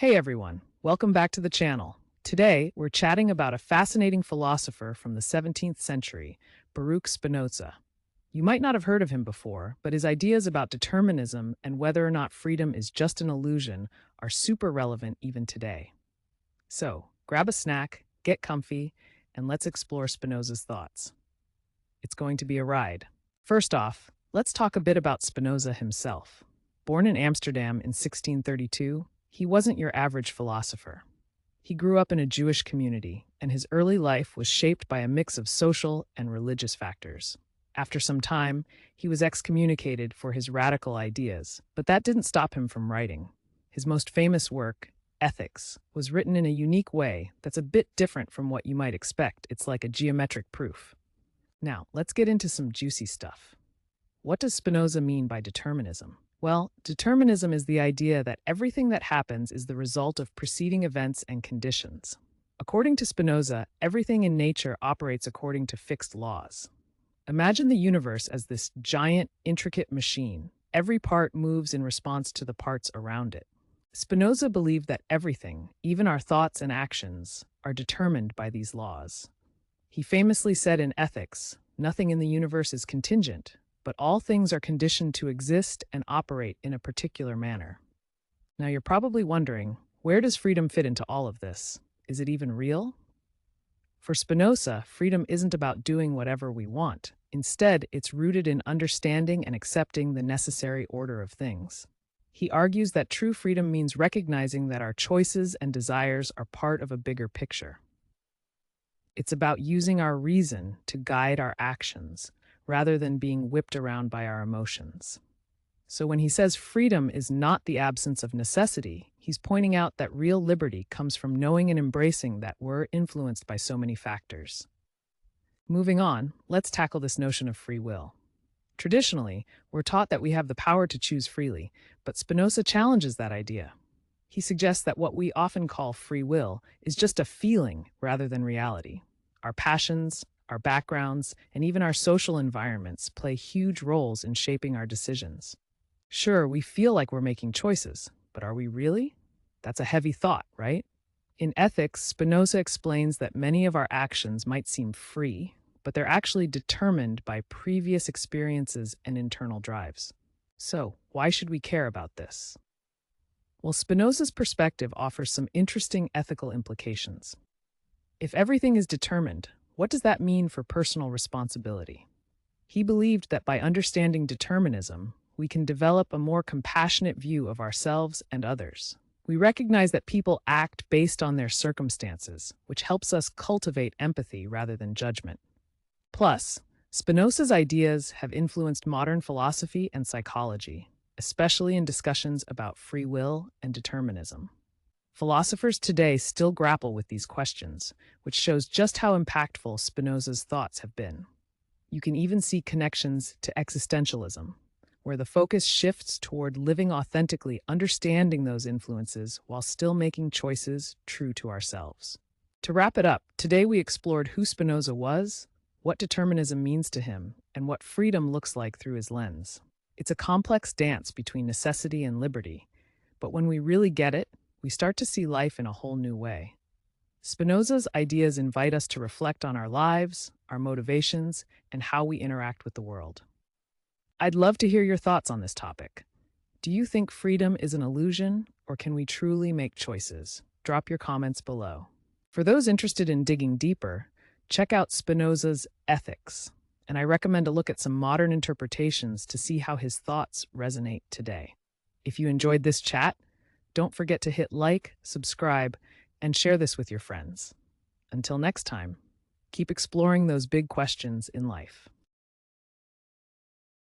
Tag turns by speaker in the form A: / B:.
A: Hey everyone, welcome back to the channel. Today, we're chatting about a fascinating philosopher from the 17th century, Baruch Spinoza. You might not have heard of him before, but his ideas about determinism and whether or not freedom is just an illusion are super relevant even today. So, grab a snack, get comfy, and let's explore Spinoza's thoughts. It's going to be a ride. First off, let's talk a bit about Spinoza himself. Born in Amsterdam in 1632, he wasn't your average philosopher. He grew up in a Jewish community, and his early life was shaped by a mix of social and religious factors. After some time, he was excommunicated for his radical ideas, but that didn't stop him from writing. His most famous work, Ethics, was written in a unique way that's a bit different from what you might expect. It's like a geometric proof. Now, let's get into some juicy stuff. What does Spinoza mean by determinism? Well, determinism is the idea that everything that happens is the result of preceding events and conditions. According to Spinoza, everything in nature operates according to fixed laws. Imagine the universe as this giant, intricate machine. Every part moves in response to the parts around it. Spinoza believed that everything, even our thoughts and actions, are determined by these laws. He famously said in Ethics, "Nothing in the universe is contingent, but all things are conditioned to exist and operate in a particular manner." Now you're probably wondering, where does freedom fit into all of this? Is it even real? For Spinoza, freedom isn't about doing whatever we want. Instead, it's rooted in understanding and accepting the necessary order of things. He argues that true freedom means recognizing that our choices and desires are part of a bigger picture. It's about using our reason to guide our actions, rather than being whipped around by our emotions. So when he says freedom is not the absence of necessity, he's pointing out that real liberty comes from knowing and embracing that we're influenced by so many factors. Moving on, let's tackle this notion of free will. Traditionally, we're taught that we have the power to choose freely, but Spinoza challenges that idea. He suggests that what we often call free will is just a feeling rather than reality. Our passions, our backgrounds, and even our social environments play huge roles in shaping our decisions. Sure, we feel like we're making choices, but are we really? That's a heavy thought, right? In Ethics, Spinoza explains that many of our actions might seem free, but they're actually determined by previous experiences and internal drives. So, why should we care about this? Well, Spinoza's perspective offers some interesting ethical implications. If everything is determined, what does that mean for personal responsibility? He believed that by understanding determinism, we can develop a more compassionate view of ourselves and others. We recognize that people act based on their circumstances, which helps us cultivate empathy rather than judgment. Plus, Spinoza's ideas have influenced modern philosophy and psychology, especially in discussions about free will and determinism. Philosophers today still grapple with these questions, which shows just how impactful Spinoza's thoughts have been. You can even see connections to existentialism, where the focus shifts toward living authentically, understanding those influences while still making choices true to ourselves. To wrap it up, today we explored who Spinoza was, what determinism means to him, and what freedom looks like through his lens. It's a complex dance between necessity and liberty, but when we really get it, we start to see life in a whole new way. Spinoza's ideas invite us to reflect on our lives, our motivations, and how we interact with the world. I'd love to hear your thoughts on this topic. Do you think freedom is an illusion, or can we truly make choices? Drop your comments below. For those interested in digging deeper, check out Spinoza's Ethics, and I recommend a look at some modern interpretations to see how his thoughts resonate today. If you enjoyed this chat, don't forget to hit like, subscribe, and share this with your friends. Until next time, keep exploring those big questions in life.